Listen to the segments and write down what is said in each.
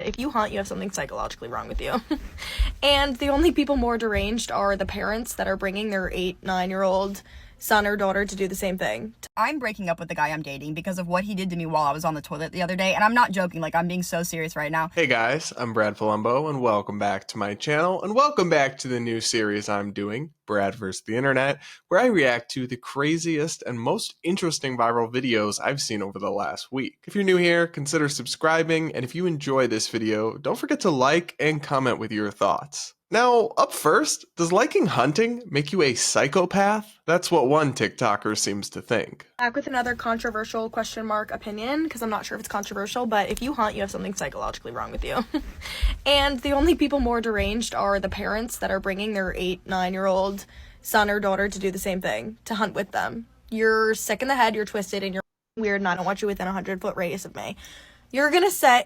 if you hunt, you have something psychologically wrong with you. And the only people more deranged are the parents that are bringing their 8-9-year-old son or daughter to do the same thing. I'm breaking up with the guy I'm dating because of what he did to me while I was on the toilet the other day, and I'm not joking, like, I'm being so serious right now. Hey guys, I'm Brad Polumbo, and welcome back to my channel, and welcome back to the new series I'm doing, Brad vs. the Internet, where I react to the craziest and most interesting viral videos I've seen over the last week. If you're new here, consider subscribing, and if you enjoy this video, don't forget to like and comment with your thoughts. Now, up first, does liking hunting make you a psychopath? That's what one TikToker seems to think. Back with another controversial opinion, because I'm not sure if it's controversial, but if you hunt, you have something psychologically wrong with you. And the only people more deranged are the parents that are bringing their 8-9-year-old son or daughter to do the same thing, to hunt with them. You're sick in the head, you're twisted, and you're weird, and I don't want you within a 100-foot radius of me. You're gonna say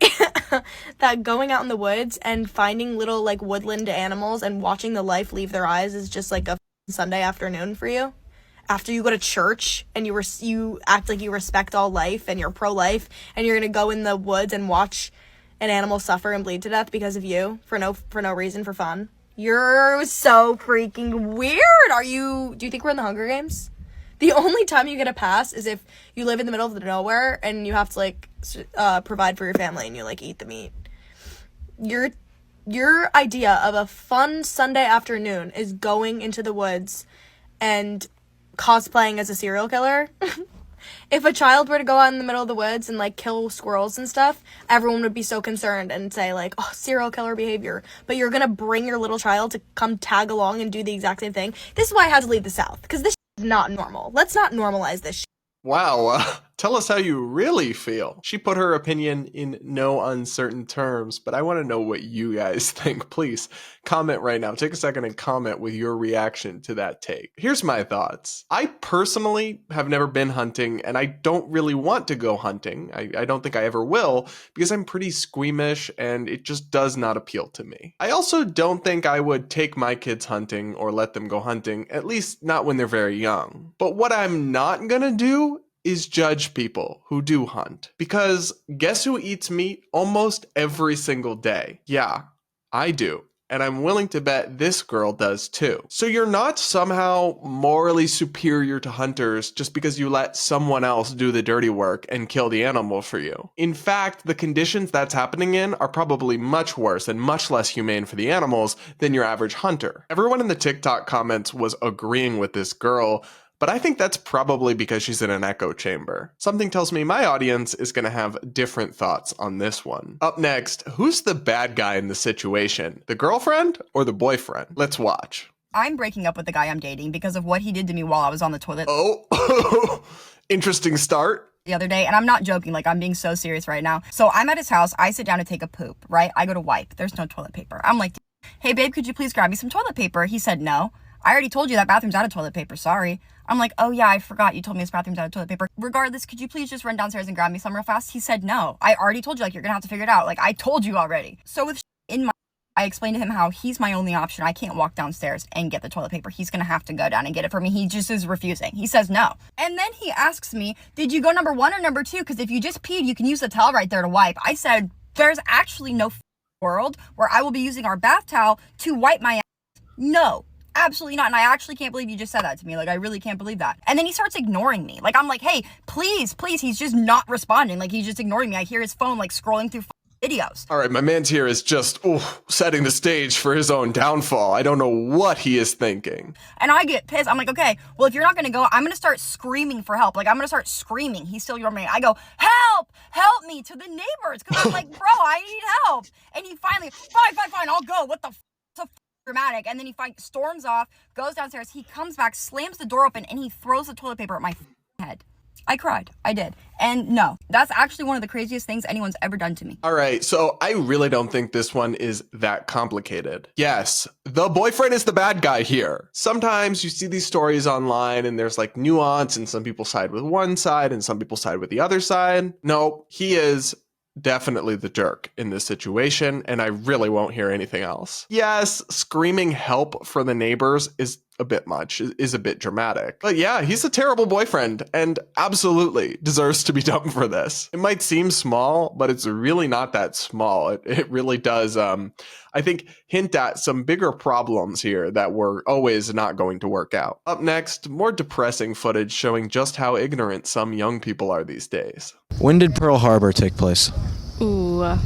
that going out in the woods and finding little, like, woodland animals and watching the life leave their eyes is just like a Sunday afternoon for you? After you go to church and you act like you respect all life and you're pro-life, and you're gonna go in the woods and watch an animal suffer and bleed to death because of you for no reason, for fun? You're so freaking weird. Do you think we're in the Hunger Games? The only time you get a pass is if you live in the middle of nowhere and you have to, like, provide for your family and you, like, eat the meat. Your idea of a fun Sunday afternoon is going into the woods and cosplaying as a serial killer. If a child were to go out in the middle of the woods and, like, kill squirrels and stuff, everyone would be so concerned and say, like, oh, serial killer behavior. But you're gonna bring your little child to come tag along and do the exact same thing. This is why I had to leave the South, because this is not normal. Let's not normalize this shit. Wow, tell us how you really feel. She put her opinion in no uncertain terms, but I want to know what you guys think. Please comment right now. Take a second and comment with your reaction to that take. Here's my thoughts. I personally have never been hunting, and I don't really want to go hunting. I don't think I ever will, because I'm pretty squeamish and it just does not appeal to me. I also don't think I would take my kids hunting or let them go hunting, at least not when they're very young. But what I'm not gonna do is judge people who do hunt. Because guess who eats meat almost every single day? Yeah, I do. And I'm willing to bet this girl does too. So you're not somehow morally superior to hunters just because you let someone else do the dirty work and kill the animal for you. In fact, the conditions that's happening in are probably much worse and much less humane for the animals than your average hunter. Everyone in the TikTok comments was agreeing with this girl, but I think that's probably because she's in an echo chamber. Something tells me my audience is going to have different thoughts on this one. Up next, who's the bad guy in the situation? The girlfriend or the boyfriend? Let's watch. I'm breaking up with the guy I'm dating because of what he did to me while I was on the toilet. Oh, interesting start. The other day, and I'm not joking, like, I'm being so serious right now. So I'm at his house, I sit down to take a poop, right? I go to wipe, there's no toilet paper. I'm like, hey babe, could you please grab me some toilet paper? He said no. I already told you that bathroom's out of toilet paper, sorry. I'm like, oh yeah, I forgot you told me this bathroom's out of toilet paper. Regardless, could you please just run downstairs and grab me some real fast? He said no. I already told you, like, you're gonna have to figure it out. Like, I told you already. So with in my, I explained to him how he's my only option. I can't walk downstairs and get the toilet paper. He's gonna have to go down and get it for me. He just is refusing. He says no. And then he asks me, did you go number 1 or number 2? Because if you just peed, you can use the towel right there to wipe. I said, there's actually no world where I will be using our bath towel to wipe my ass. No. Absolutely not. And I actually can't believe you just said that to me. Like, I really can't believe that. And then he starts ignoring me. Like, I'm like, hey, please. He's just not responding. Like, he's just ignoring me. I hear his phone, like, scrolling through videos. All right, my man's here is just setting the stage for his own downfall. I don't know what he is thinking. And I get pissed. I'm like, okay, well, if you're not going to go, I'm going to start screaming for help. Like, I'm going to start screaming. He's still ignoring me. I go, help me, to the neighbors. Because I'm like, bro, I need help. And he finally, fine, I'll go. What the f***? Dramatic. And then he storms off, goes downstairs, he comes back, slams the door open, and he throws the toilet paper at my head. I cried. I did. And no, that's actually one of the craziest things anyone's ever done to me. All right, so I really don't think this one is that complicated. Yes, the boyfriend is the bad guy here. Sometimes you see these stories online and there's like nuance and some people side with one side and some people side with the other side. No, he is definitely the jerk in this situation, and I really won't hear anything else. Yes, screaming help for the neighbors is a bit much, is a bit dramatic. But yeah, he's a terrible boyfriend and absolutely deserves to be dumped for this. It might seem small, but it's really not that small. It really does, I think, hint at some bigger problems here that were always not going to work out. Up next, more depressing footage showing just how ignorant some young people are these days. When did Pearl Harbor take place? Ooh,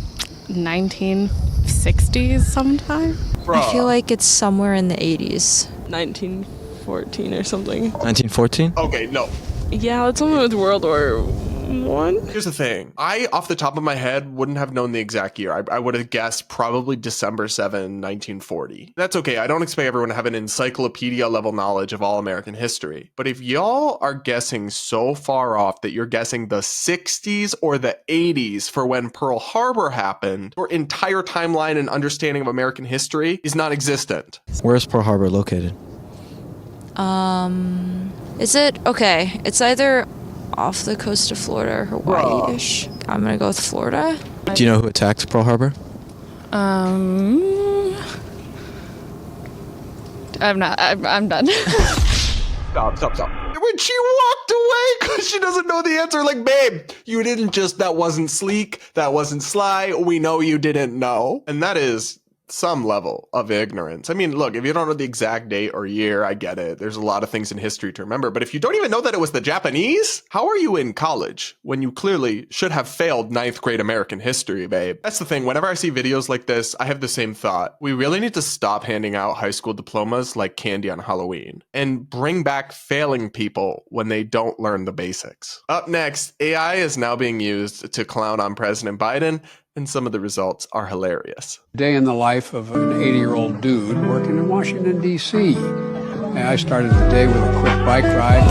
1960s sometime? I feel like it's somewhere in the 80s. 1914 or something. 1914? Okay, no. Yeah, it's something with World War One. Here's the thing. I, off the top of my head, wouldn't have known the exact year. I would have guessed probably December 7, 1940. That's okay. I don't expect everyone to have an encyclopedia level knowledge of all American history. But if y'all are guessing so far off that you're guessing the 60s or the 80s for when Pearl Harbor happened, your entire timeline and understanding of American history is non-existent. Where is Pearl Harbor located? Is it? Okay, it's either off the coast of Florida or Hawaii-ish. I'm gonna go with Florida. Do you know who attacked Pearl Harbor? I'm not. I'm done. Stop. When she walked away because she doesn't know the answer, like, babe, you didn't just, that wasn't sleek, that wasn't sly, we know you didn't know. And that is some level of ignorance. I mean, look, if you don't know the exact date or year, I get it. There's a lot of things in history to remember. But if you don't even know that it was the Japanese, how are you in college when you clearly should have failed 9th grade American history, babe? That's the thing. Whenever I see videos like this, I have the same thought. We really need to stop handing out high school diplomas like candy on Halloween and bring back failing people when they don't learn the basics. Up next, AI is now being used to clown on President Biden, and some of the results are hilarious. Day in the life of an 80-year-old dude working in Washington, D.C. I started the day with a quick bike ride.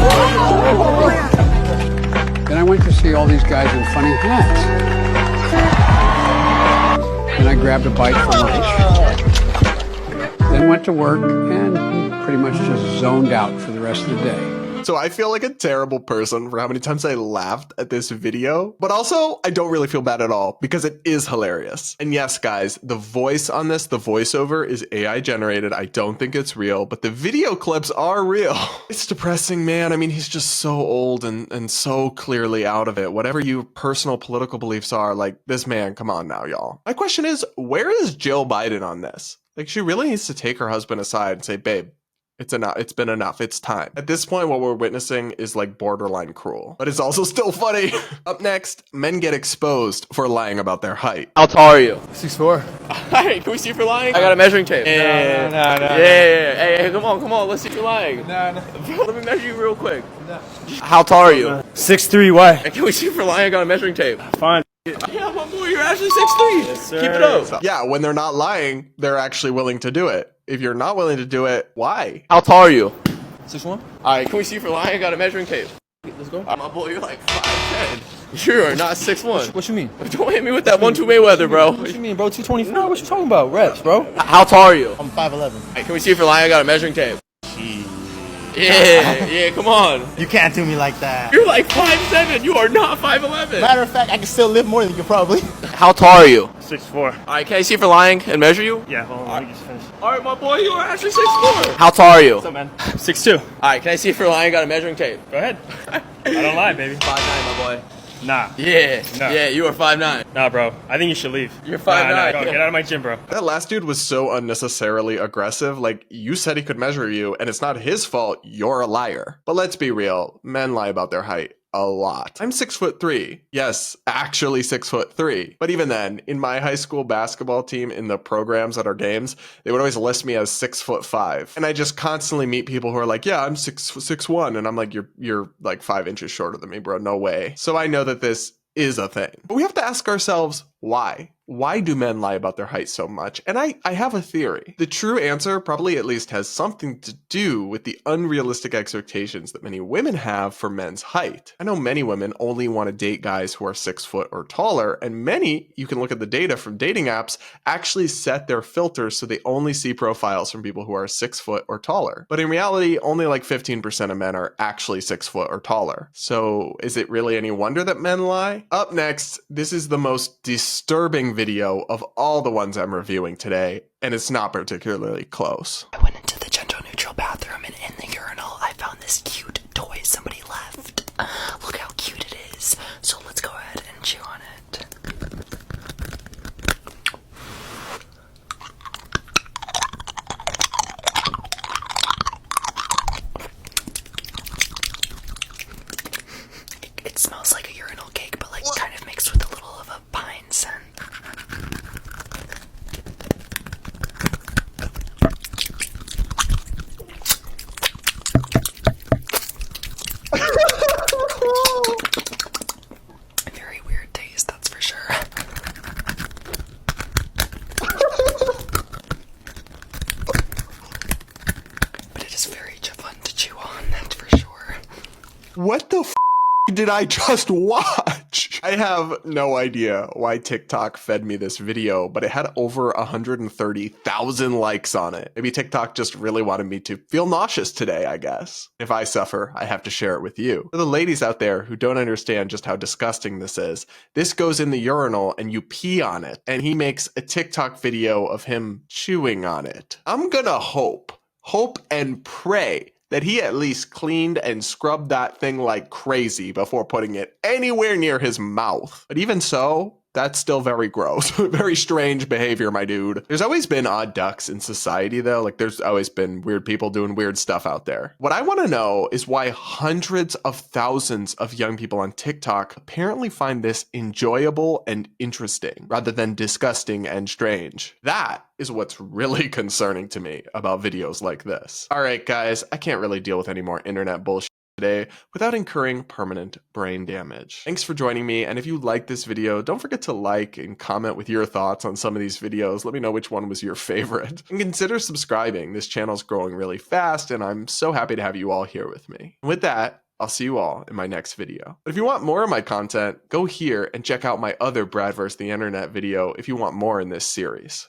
Then I went to see all these guys in funny hats. Then I grabbed a bite for lunch. Then went to work and pretty much just zoned out for the rest of the day. So I feel like a terrible person for how many times I laughed at this video, but also I don't really feel bad at all because it is hilarious. And yes, guys, the voice on this, the voiceover is AI generated. I don't think it's real, but the video clips are real. It's depressing, man. I mean, he's just so old and so clearly out of it. Whatever your personal political beliefs are, like, this man, come on now, y'all. My question is, where is Jill Biden on this? Like, she really needs to take her husband aside and say, babe, it's enough. It's been enough. It's time. At this point, what we're witnessing is like borderline cruel, but it's also still funny. Up next, men get exposed for lying about their height. How tall are you? 6'4". Hey, can we see if you're lying? I got a measuring tape. No. Yeah. Hey, come on. Let's see if you're lying. No. Bro, let me measure you real quick. No. How tall are you? 6'3". Why? Hey, can we see if you're lying? I got a measuring tape. Fine. Yeah, my boy, you're actually 6'3". Yes, sir. Keep it up. So, yeah, when they're not lying, they're actually willing to do it. If you're not willing to do it, why? How tall are you? 6'1". All right, can we see if you're lying? I got a measuring tape. Let's go. My boy, you're like 5'10". You are not 6'1". What you mean? Don't hit me with that 1-2 Mayweather, bro. What you mean, bro? 225? What you talking about? Reps, bro. How tall are you? I'm 5'11". Hey, can we see if you're lying? I got a measuring tape. Yeah, come on. You can't do me like that. You're like 5'7". You are not 5'11". Matter of fact, I can still live more than you probably. How tall are you? 6'4". All right, can I see if you're lying and measure you? Yeah, hold on. Let me just finish. All right, my boy, you are actually 6'4". How tall are you? What's up, man? 6'2". All right, can I see if you're lying? I got a measuring tape. Go ahead. I don't lie, baby. 5'9", my boy. Nah. Yeah, No. yeah, you are 5'9". Nah, bro. I think you should leave. You're 5'9". Nah, go. Get out of my gym, bro. That last dude was so unnecessarily aggressive. Like, you said he could measure you, and it's not his fault. You're a liar. But let's be real. Men lie about their height a lot. I'm 6'3". Yes, actually 6'3". But even then, in my high school basketball team, in the programs at our games, they would always list me as 6'5". And I just constantly meet people who are like, yeah, I'm 6'1". And I'm like, you're like 5 inches shorter than me, bro. No way. So I know that this is a thing. But we have to ask ourselves, why? Why do men lie about their height so much? And I have a theory. The true answer probably at least has something to do with the unrealistic expectations that many women have for men's height. I know many women only want to date guys who are 6 foot or taller, and many, you can look at the data from dating apps, actually set their filters so they only see profiles from people who are 6 foot or taller. But in reality, only like 15% of men are actually 6 foot or taller. So is it really any wonder that men lie? Up next, this is the most disturbing video of all the ones I'm reviewing today, and it's not particularly close. I went into the gender neutral bathroom and What the did I just watch? I have no idea why TikTok fed me this video, but it had over 130,000 likes on it. Maybe TikTok just really wanted me to feel nauseous today, I guess. If I suffer, I have to share it with you. For the ladies out there who don't understand just how disgusting this is, this goes in the urinal and you pee on it, and he makes a TikTok video of him chewing on it. I'm gonna hope and pray that he at least cleaned and scrubbed that thing like crazy before putting it anywhere near his mouth. But even so, that's still very gross. Very strange behavior, my dude. There's always been odd ducks in society, though. Like, there's always been weird people doing weird stuff out there. What I want to know is why hundreds of thousands of young people on TikTok apparently find this enjoyable and interesting, rather than disgusting and strange. That is what's really concerning to me about videos like this. All right, guys, I can't really deal with any more internet bullshit today without incurring permanent brain damage. Thanks for joining me, and if you liked this video, don't forget to like and comment with your thoughts on some of these videos. Let me know which one was your favorite. And consider subscribing. This channel's growing really fast, and I'm so happy to have you all here with me. And with that, I'll see you all in my next video. But if you want more of my content, go here and check out my other Brad vs. the Internet video if you want more in this series.